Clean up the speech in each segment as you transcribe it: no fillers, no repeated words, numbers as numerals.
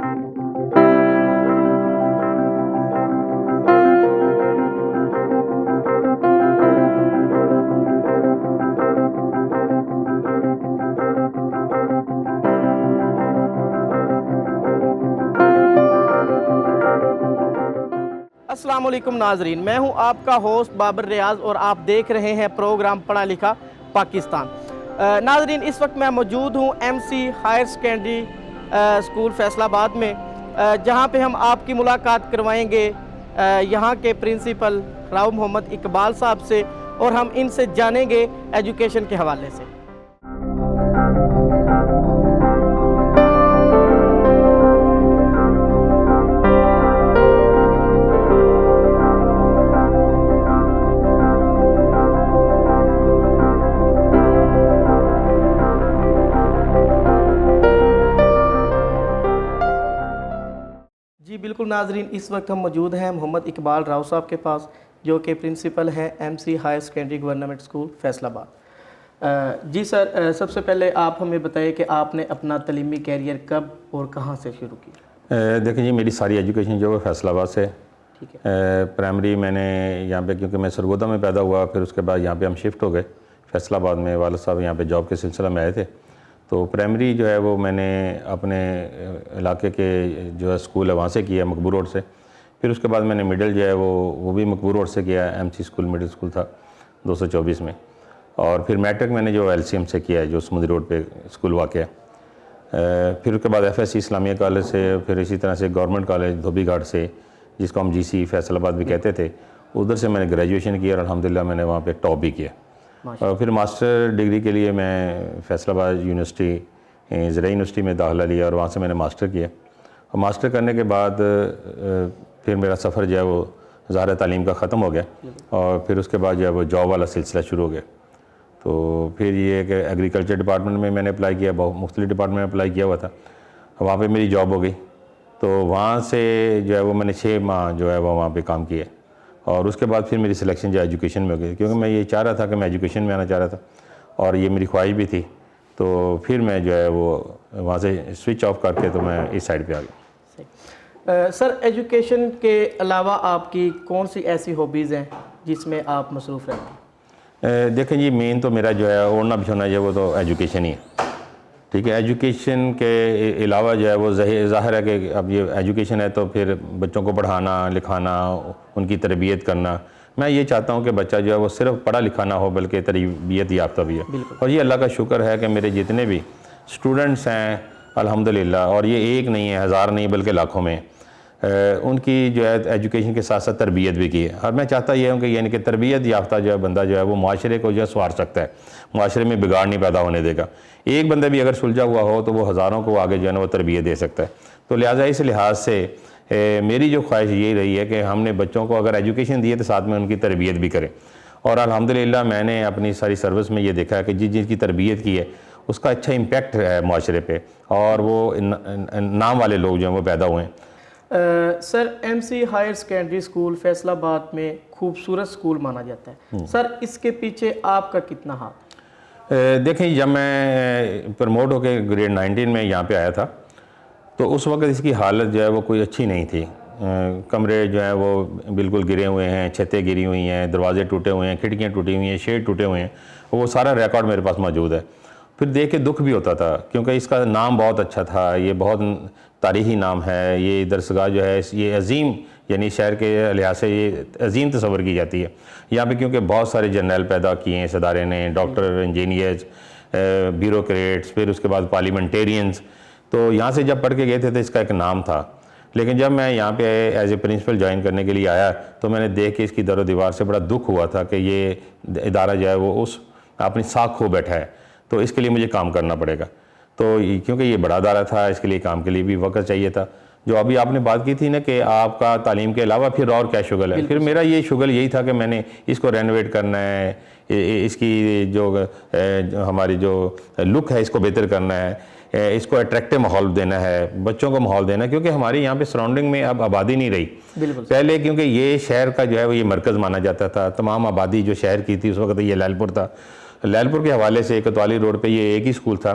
अस्सलाम वालेकुम नाजरीन, मैं हूं आपका होस्ट बाबर रियाज और आप देख रहे हैं प्रोग्राम पढ़ा लिखा पाकिस्तान। नाजरीन, इस वक्त मैं मौजूद हूं MC higher secondary school Faisalabad में, जहां पे हम आपकी मुलाकात करवाएंगे यहां के प्रिंसिपल राव मोहम्मद इकबाल साहब से और हम इनसे जानेंगे एजुकेशन के हवाले से। जी बिल्कुल नाजरीन, इस वक्त हम मौजूद हैं मोहम्मद इकबाल राव साहब के पास, जो कि प्रिंसिपल हैं MC higher secondary government school Faisalabad. जी सर, सबसे पहले आप हमें बताइए कि आपने अपना तलीमी कैरियर कब और कहां से शुरू किया? देखिए जी, मेरी सारी एजुकेशन जो है फैसलाबाद से। ठीक है। प्राइमरी मैंने यहाँ पे, क्योंकि मैं सरगोदा में पैदा हुआ, फिर उसके बाद यहाँ पे हम शिफ्ट हो गए फैसलाबाद में। वालिद साहब यहाँ पे जॉब के सिलसिला में आए थे, तो प्राइमरी जो है वो मैंने अपने इलाके के जो है स्कूल है वहाँ से किया, मकबूल रोड से। फिर उसके बाद मैंने मिडिल जो है वो भी मकबूल रोड से किया, MC स्कूल मिडिल स्कूल था 224 में। और फिर मैट्रिक मैंने जो LCM से किया है, जो समुद्री रोड पे स्कूल वाक़ है। फिर उसके बाद FSC इस्लामिया कॉलेज से, फिर इसी तरह से गवर्नमेंट कॉलेज धोबी घाट से, जिसको हम GC फैसलाबाद भी कहते थे, उधर से मैंने ग्रेजुएशन किया और अल्हम्दुलिल्लाह मैंने वहाँ पे टॉप भी किया। और फिर मास्टर डिग्री के लिए मैं फैसलाबाद यूनिवर्सिटी ज़राई यूनिवर्सिटी में दाखिला लिया और वहाँ से मैंने मास्टर किया। और मास्टर करने के बाद फिर मेरा सफ़र जो है वो ज़ाहिर तालीम का ख़त्म हो गया और फिर उसके बाद जो है वो जॉब वाला सिलसिला शुरू हो गया। तो फिर ये कि एग्रीकल्चर डिपार्टमेंट में मैंने अप्लाई किया, बहुत मुख्तलिफ डिपार्टमेंट में अप्लाई किया हुआ था। वहाँ पर मेरी जॉब हो गई, तो वहाँ से जो है वो मैंने 6 माह जो है वो वहाँ पर काम किया। और उसके बाद फिर मेरी सिलेक्शन जो एजुकेशन में हो गई, क्योंकि मैं ये चाह रहा था कि मैं एजुकेशन में आना चाह रहा था और ये मेरी ख्वाहिश भी थी। तो फिर मैं जो है वो वहाँ से स्विच ऑफ करके तो मैं इस साइड पे आ गया। सर, एजुकेशन के अलावा आपकी कौन सी ऐसी हॉबीज़ हैं जिसमें आप मसरूफ़ रहते हैं? देखें जी, मेन तो मेरा जो है ओढ़ना बिछोना जो है वो तो एजुकेशन ही है। ठीक है, एजुकेशन के अलावा जो है वो ज़ाहिर है कि अब ये एजुकेशन है तो फिर बच्चों को पढ़ाना लिखाना, उनकी तरबियत करना। मैं ये चाहता हूँ कि बच्चा जो है वो सिर्फ पढ़ा लिखा ना हो बल्कि तरबियत याफ्ता भी है। और ये अल्लाह का शुक्र है कि मेरे जितने भी स्टूडेंट्स हैं अल्हम्दुलिल्लाह, और ये एक नहीं है, हज़ार नहीं बल्कि लाखों में, उनकी जो है एजुकेशन के साथ साथ तरबियत भी की है। और मैं चाहता ये हूँ कि यानी कि तरबियत याफ्ता जो है बंदा जो है वो माशरे को जो है संवार सकता है, माशरे में बिगाड़ नहीं पैदा होने देगा। एक बंदा भी अगर सुलझा हुआ हो तो वो हज़ारों को आगे जो है ना वो तरबियत दे सकता है। तो लिहाजा इस लिहाज से मेरी जो ख्वाहिश यही रही है कि हमने बच्चों को अगर एजुकेशन दी है तो साथ में उनकी तरबियत भी करें। और अल्हम्दुलिल्लाह मैंने अपनी सारी सर्विस में ये देखा है कि जिसकी तरबियत की है उसका अच्छा इम्पैक्ट है माशरे पे, और वो नाम वाले लोग जो हैं वो पैदा हुए हैं। Sir, MC higher secondary school Faisalabad में खूबसूरत स्कूल माना जाता है। सर, इसके पीछे आपका कितना हाथ? देखें, जब मैं प्रमोट होकर ग्रेड 19 में यहाँ पे आया था तो उस वक्त इसकी हालत जो है वो कोई अच्छी नहीं थी। कमरे जो हैं वो बिल्कुल गिरे हुए हैं, छतें गिरी हुई हैं, दरवाजे टूटे हुए हैं, खिड़कियाँ टूटी हुई हैं, शेड टूटे हुए हैं। वो सारा रिकॉर्ड मेरे पास मौजूद है। फिर देख के दुख भी होता था, क्योंकि इसका नाम बहुत अच्छा था, ये बहुत तारीख़ी नाम है। ये दरसगाह जो है ये अजीम, यानी शहर के लिहाज से ये अजीम तस्वर की जाती है यहाँ पे, क्योंकि बहुत सारे जर्नल पैदा किए हैं इस अदारे ने, डॉक्टर, इंजीनियर्स, ब्यूरोक्रेट्स, फिर उसके बाद पार्लियामेंटेरियंस। तो यहाँ से जब पढ़ के गए थे तो इसका एक नाम था। लेकिन जब मैं यहाँ पे एज ए प्रिंसिपल ज्वाइन करने के लिए आया तो मैंने देख के इसकी दर दीवार से बड़ा दुख हुआ था कि ये इदारा जो है वो उस अपनी साख खो बैठा है, तो इसके लिए मुझे काम करना पड़ेगा। तो क्योंकि ये बड़ा अदारा था, इसके लिए काम के लिए भी वक्त चाहिए था। जो अभी आपने बात की थी ना कि आपका तालीम के अलावा फिर और क्या शुगल है, फिर मेरा ये शुगल यही था कि मैंने इसको रेनोवेट करना है, इसकी जो हमारी जो लुक है इसको बेहतर करना है, इसको अट्रैक्टिव माहौल देना है, बच्चों को माहौल देना है, क्योंकि हमारे यहाँ पे सराउंडिंग में अब आबादी नहीं रही। पहले क्योंकि ये शहर का जो है वो ये मरकज़ माना जाता था, तमाम आबादी जो शहर की थी उस वक्त ये लैलपुर था। लैलपुर के हवाले से कोतवाली रोड पे ये एक ही स्कूल था,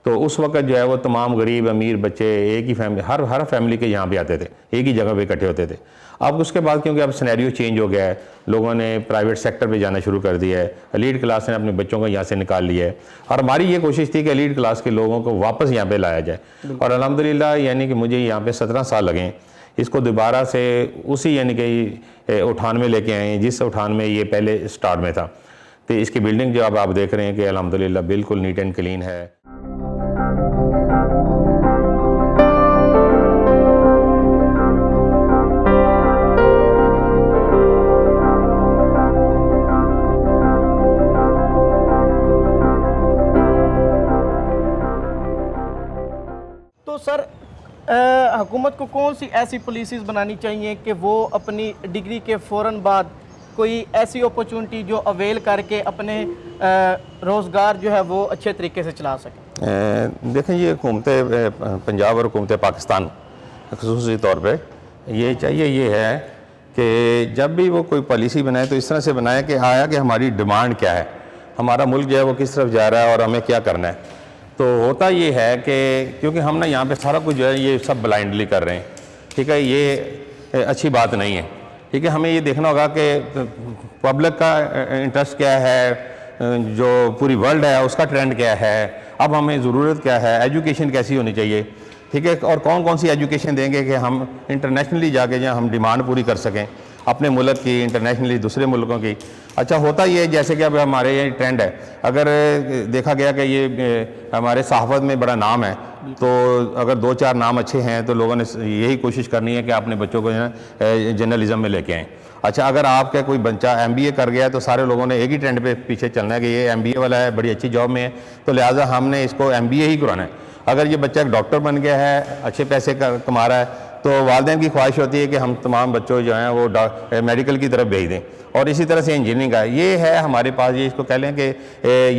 तो उस वक्त जो है वो तमाम गरीब अमीर बच्चे एक ही फैमिली, हर फैमिली के यहाँ पे आते थे, एक ही जगह पे इकट्ठे होते थे। अब उसके बाद क्योंकि अब सिनेरियो चेंज हो गया है, लोगों ने प्राइवेट सेक्टर पे जाना शुरू कर दिया है, एलीट क्लास ने अपने बच्चों को यहाँ से निकाल लिया है, और हमारी ये कोशिश थी कि एलीट क्लास के लोगों को वापस यहाँ पे लाया जाए। और अल्हम्दुलिल्लाह यानी कि मुझे यहाँ पे 17 साल लगे इसको दोबारा से उसी यानी कि उठान में लेके आए हैं जिस उठान में ये पहले स्टार्ट में था। तो इसकी बिल्डिंग जो अब आप देख रहे हैं कि अल्हम्दुलिल्लाह बिल्कुल नीट एंड क्लीन है। तो सर हुकूमत को कौन सी ऐसी पॉलिसीज़ बनानी चाहिए कि वो अपनी डिग्री के फ़ौरन बाद कोई ऐसी अपॉर्चुनिटी जो अवेल करके अपने रोज़गार जो है वो अच्छे तरीके से चला सकें? देखें, ये हुकूमत पंजाब और हुकूमत पाकिस्तान ख़ुसूसी तौर पे ये चाहिए ये है कि जब भी वो कोई पॉलिसी बनाए तो इस तरह से बनाए कि आया कि हमारी डिमांड क्या है, हमारा मुल्क जो है वो किस तरफ जा रहा है और हमें क्या करना है। तो होता ये है कि क्योंकि हम ना यहाँ पे सारा कुछ जो है ये सब ब्लाइंडली कर रहे हैं, ठीक है, ये अच्छी बात नहीं है। ठीक है, हमें ये देखना होगा कि पब्लिक का इंटरेस्ट क्या है, जो पूरी वर्ल्ड है उसका ट्रेंड क्या है, अब हमें ज़रूरत क्या है, एजुकेशन कैसी होनी चाहिए, ठीक है, और कौन कौन सी एजुकेशन देंगे कि हम इंटरनेशनली जाके जहाँ हम डिमांड पूरी कर सकें अपने मुल्क की, इंटरनेशनली दूसरे मुल्कों की। अच्छा, होता ये है जैसे कि अब हमारे ये ट्रेंड है, अगर देखा गया कि ये हमारे सहाफ़त में बड़ा नाम है, तो अगर 2-4 नाम अच्छे हैं तो लोगों ने यही कोशिश करनी है कि अपने बच्चों को जर्नलिज़म में लेके आएँ। अच्छा, अगर आपका कोई बच्चा MBA कर गया तो सारे लोगों ने एक ही ट्रेंड पे पीछे चलना है कि ये MBA वाला है, बड़ी अच्छी जॉब में है, तो लिहाजा हमने इसको MBA ही कराना है। अगर ये बच्चा एक डॉक्टर बन गया है, अच्छे पैसे कमा रहा है, तो वालिदैन की ख्वाहिश होती है कि हम तमाम बच्चों जो हैं वो मेडिकल की तरफ भेज दें। और इसी तरह से इंजीनियरिंग का ये है हमारे पास, ये इसको कह लें कि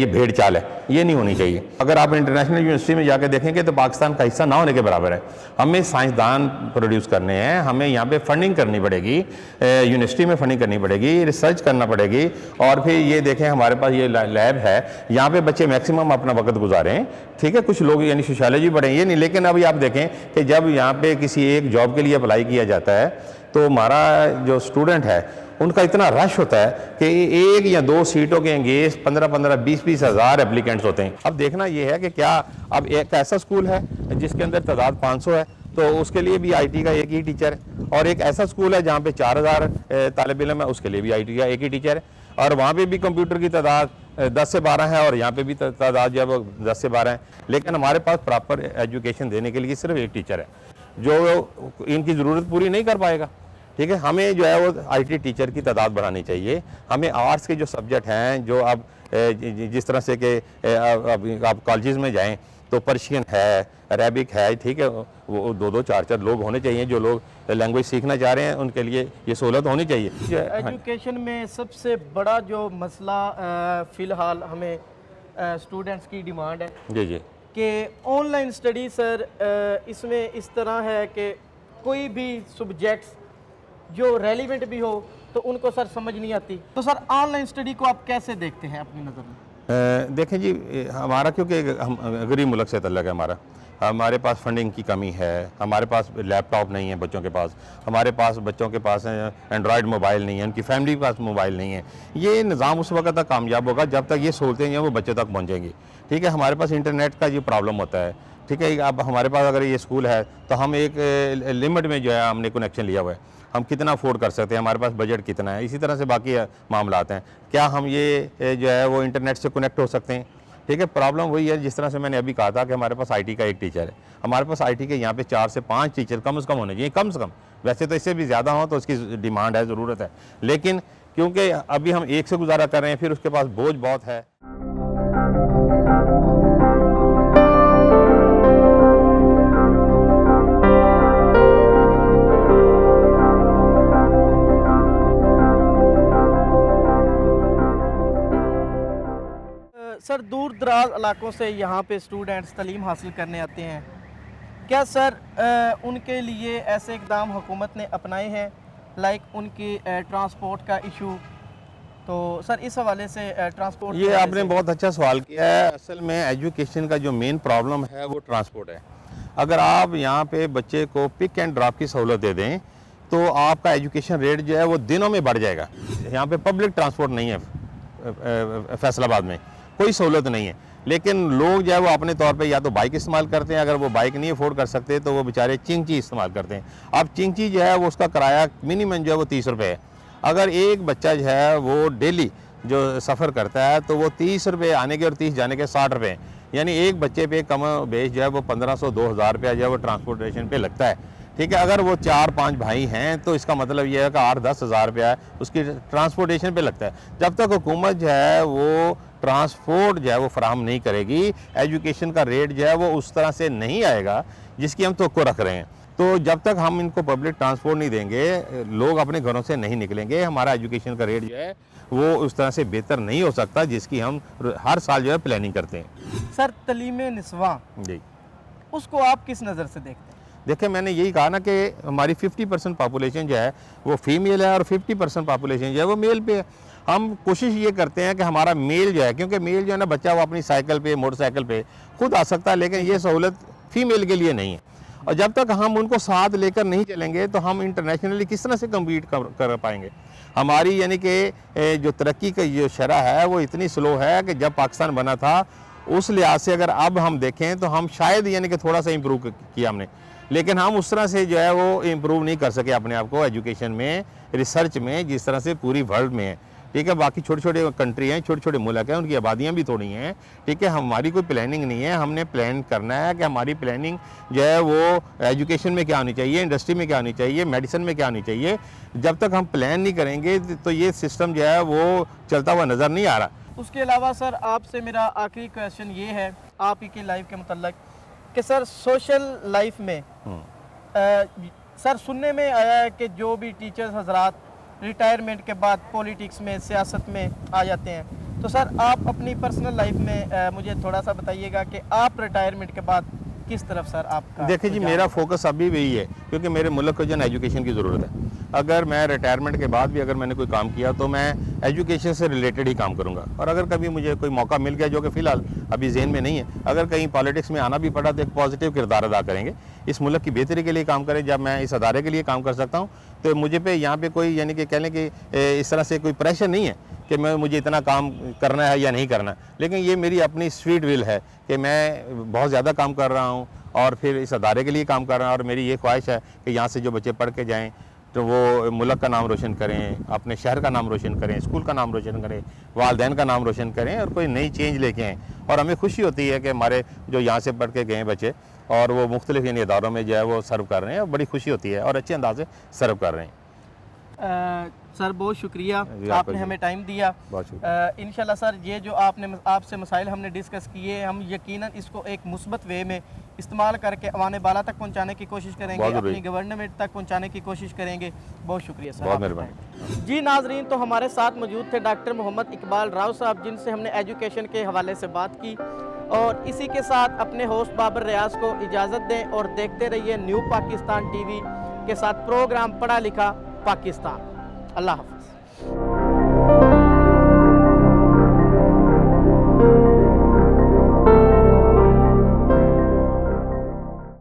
ये भेड़ चाल है, ये नहीं होनी चाहिए। अगर आप इंटरनेशनल यूनिवर्सिटी में जाकर देखेंगे तो पाकिस्तान का हिस्सा ना होने के बराबर है। हमें साइंसदान प्रोड्यूस करने हैं, हमें यहाँ पे फंडिंग करनी पड़ेगी, यूनिवर्सिटी में फंडिंग करनी पड़ेगी, रिसर्च करना पड़ेगी, और फिर ये देखें हमारे पास ये लैब है, यहाँ पे बच्चे मैक्सिमम अपना वक्त गुजारें, ठीक है, कुछ लोग यानी सोशियोलॉजी पढ़ें, ये नहीं। लेकिन अभी आप देखें कि जब यहाँ पे किसी एक जॉब के लिए अप्लाई किया जाता है तो हमारा जो स्टूडेंट है उनका इतना रश होता है कि 1 या 2 सीटों के एंगेज 15-15, 20-20 हज़ार एप्लीकेंट्स होते हैं। अब देखना ये है कि क्या अब एक ऐसा स्कूल है जिसके अंदर तादाद 500 है तो उसके लिए भी IT का एक ही टीचर है, और एक ऐसा स्कूल है जहाँ पे 4000 तालिब इल्म है, उसके लिए भी IT का एक ही टीचर है, और वहाँ पे भी कंप्यूटर की तादाद 10 से 12 है, और यहाँ पे भी तादाद जो है वो 10 से 12 है। लेकिन हमारे पास प्रॉपर एजुकेशन देने के लिए सिर्फ एक टीचर है जो इनकी ज़रूरत पूरी नहीं कर पाएगा। ठीक है, हमें जो है वो IT टीचर की तादाद बढ़ानी चाहिए। हमें आर्ट्स के जो सब्जेक्ट हैं, जो अब जिस तरह से कि आप कॉलेज में जाएं तो पर्शियन है, अरेबिक है, ठीक है, वो 2-2, 4-4 लोग होने चाहिए जो लोग लैंग्वेज सीखना चाह रहे हैं, उनके लिए ये सहूलत होनी चाहिए। एजुकेशन में सबसे बड़ा जो मसला फ़िलहाल हमें स्टूडेंट्स की डिमांड है जी कि ऑनलाइन स्टडी सर, इसमें इस तरह है कि कोई भी सब्जेक्ट्स जो रेलिवेंट भी हो तो उनको सर समझ नहीं आती। तो सर ऑनलाइन स्टडी को आप कैसे देखते हैं अपनी नज़र में? देखें जी, हमारा क्योंकि हम गरीब मुल्क से तल्लक है, हमारे पास फंडिंग की कमी है, हमारे पास लैपटॉप नहीं है बच्चों के पास, हमारे पास बच्चों के पास एंड्रॉयड मोबाइल नहीं है, उनकी फैमिली के पास मोबाइल नहीं है। ये निज़ाम उस वक्त तक कामयाब होगा जब तक ये सहूलतें हैं वो बच्चों तक पहुँचेंगी। ठीक है, हमारे पास इंटरनेट का जो प्रॉब्लम होता है, ठीक है, अब हमारे पास अगर ये स्कूल है तो हम एक लिमिट में जो है हमने कनेक्शन लिया हुआ है, हम कितना अफोर्ड कर सकते हैं, हमारे पास बजट कितना है, इसी तरह से बाकी मामला हैं। क्या हम ये जो है वो इंटरनेट से कनेक्ट हो सकते हैं? ठीक है, प्रॉब्लम वही है जिस तरह से मैंने अभी कहा था कि हमारे पास IT का एक टीचर है, हमारे पास IT के यहाँ पे 4 से 5 टीचर कम से कम होने चाहिए, कम से कम। वैसे तो इससे भी ज़्यादा हो तो उसकी डिमांड है, ज़रूरत है, लेकिन क्योंकि अभी हम एक से गुजारा कर रहे हैं, फिर उसके पास बोझ बहुत है। सर दूर दराज इलाकों से यहाँ पे स्टूडेंट्स तालीम हासिल करने आते हैं, क्या सर उनके लिए ऐसे इक़दाम हुकूमत ने अपनाए हैं, लाइक उनकी ट्रांसपोर्ट का इशू, तो सर इस हवाले से ट्रांसपोर्ट ये आपने बहुत अच्छा सवाल किया है। असल में एजुकेशन का जो मेन प्रॉब्लम है वो ट्रांसपोर्ट है। अगर आप यहाँ पे बच्चे को पिक एंड ड्रॉप की सहूलत दे दें तो आपका एजुकेशन रेट जो है वो दिनों में बढ़ जाएगा। यहाँ पे पब्लिक ट्रांसपोर्ट नहीं है फैसलाबाद में, कोई सहूलत नहीं है, लेकिन लोग जो है वो अपने तौर पे या तो बाइक इस्तेमाल करते हैं, अगर वो बाइक नहीं अफोर्ड कर सकते तो वो बेचारे चिंगची इस्तेमाल करते हैं। अब चिंगची जो है वो उसका किराया मिनिमम जो है वो 30 रुपये है। अगर एक बच्चा जो है वो डेली जो सफ़र करता है तो वो 30 रुपये आने के और 30 जाने के 60 रुपये, यानी एक बच्चे पे कम बेच जो है वो 1500-2000 रुपया जो है वो ट्रांसपोर्टेशन पे लगता है। ठीक है, अगर वो 4-5 भाई हैं तो इसका मतलब ये है कि 8-10 हज़ार रुपया उसकी ट्रांसपोर्टेशन पे लगता है। जब तक हुकूमत जो है वो ट्रांसपोर्ट जो है वो फराहम नहीं करेगी, एजुकेशन का रेट जो है वो उस तरह से नहीं आएगा जिसकी हम तवक्को रख रहे हैं। तो जब तक हम इनको पब्लिक ट्रांसपोर्ट नहीं देंगे, लोग अपने घरों से नहीं निकलेंगे, हमारा एजुकेशन का रेट जो है वो उस तरह से बेहतर नहीं हो सकता जिसकी हम हर साल जो है प्लानिंग करते हैं। सर तलीम निस्वां जी, उसको आप किस नज़र से देखते हैं? देखिए मैंने यही कहा ना कि हमारी 50% पॉपुलेशन जो है वो फीमेल है और 50% पॉपुलेशन जो है वो मेल पे है। हम कोशिश ये करते हैं कि हमारा मेल जो है, क्योंकि मेल जो है ना बच्चा वो अपनी साइकिल पे मोटरसाइकिल पे खुद आ सकता है, लेकिन ये सहूलत फीमेल के लिए नहीं है। और जब तक हम उनको साथ लेकर नहीं चलेंगे तो हम इंटरनेशनली किस तरह से कम्पीट कर पाएंगे। हमारी यानी कि जो तरक्की का जो शरह है वो इतनी स्लो है कि जब पाकिस्तान बना था उस लिहाज से अगर अब हम देखें तो हम शायद यानी कि थोड़ा सा इम्प्रूव किया हमने, लेकिन हम उस तरह से जो है वो इम्प्रूव नहीं कर सके अपने आप को एजुकेशन में, रिसर्च में, जिस तरह से पूरी वर्ल्ड में है। ठीक है, बाकी छोटे छोटे कंट्री हैं, छोटे छोटे मुल्क हैं, उनकी आबादियाँ भी थोड़ी हैं। ठीक है, हमारी कोई प्लानिंग नहीं है। हमने प्लान करना है कि हमारी प्लानिंग जो है वो एजुकेशन में क्या होनी चाहिए, इंडस्ट्री में क्या होनी चाहिए, मेडिसिन में क्या होनी चाहिए। जब तक हम प्लान नहीं करेंगे तो ये सिस्टम जो है वो चलता हुआ नज़र नहीं आ रहा। उसके अलावा सर आपसे मेरा आखिरी क्वेश्चन ये है आप ही की लाइफ के मुतल्लक कि सर सोशल लाइफ में सर सुनने में आया है कि जो भी टीचर्स हजरात रिटायरमेंट के बाद पॉलिटिक्स में, सियासत में आ जाते हैं, तो सर आप अपनी पर्सनल लाइफ में मुझे थोड़ा सा बताइएगा कि आप रिटायरमेंट के बाद किस तरफ सर आपका? देखिए जी, मेरा फोकस अभी भी है, क्योंकि मेरे मुल्क को जो एजुकेशन की ज़रूरत है। अगर मैं रिटायरमेंट के बाद भी अगर मैंने कोई काम किया तो मैं एजुकेशन से रिलेटेड ही काम करूंगा। और अगर कभी मुझे कोई मौका मिल गया जो कि फ़िलहाल अभी जेहन में नहीं है, अगर कहीं पॉलिटिक्स में आना भी पड़ा तो एक पॉजिटिव किरदार अदा करेंगे, इस मुल्क की बेहतरी के लिए काम करें। जब मैं इस अदारे के लिए काम कर सकता हूँ तो मुझे पे यहाँ पे कोई यानी कि कह लें कि इस तरह से कोई प्रेशर नहीं है कि मुझे इतना काम करना है या नहीं करना, लेकिन ये मेरी अपनी स्वीट विल है कि मैं बहुत ज़्यादा काम कर रहा हूँ और फिर इस अदारे के लिए काम कर रहा हूँ। और मेरी ये ख्वाहिश है कि यहाँ से जो बच्चे पढ़ के जाएँ तो वो मुल्क का नाम रोशन करें, अपने शहर का नाम रोशन करें, स्कूल का नाम रोशन करें, वालदैन का नाम रोशन करें और कोई नई चेंज लेके आएँ। और हमें खुशी होती है कि हमारे जो यहाँ से पढ़ के गए बच्चे और वो मुख्तलिफ यानी इदारों में जो है वो सर्व कर रहे हैं और बड़ी खुशी होती है और अच्छे अंदाज से सर्व कर रहे हैं। सर बहुत शुक्रिया, आपने हमें टाइम दिया। इंशाल्लाह सर ये जो आपसे मसाइल हमने डिस्कस किए, हम यकीनन इसको एक मुस्बत वे में इस्तेमाल करके अवाने बाला तक पहुंचाने की कोशिश करेंगे, अपनी गवर्नमेंट तक पहुंचाने की कोशिश करेंगे। बहुत शुक्रिया सर, बहुत मेहरबानी। जी नाजरीन, तो हमारे साथ मौजूद थे डॉक्टर मोहम्मद इकबाल राव साहब, जिनसे हमने एजुकेशन के हवाले से बात की। और इसी के साथ अपने होस्ट बाबर रियाज को इजाज़त दें और देखते रहिए न्यू पाकिस्तान टीवी के साथ प्रोग्राम पढ़ा लिखा पाकिस्तान। अल्लाह हाफ़िज़।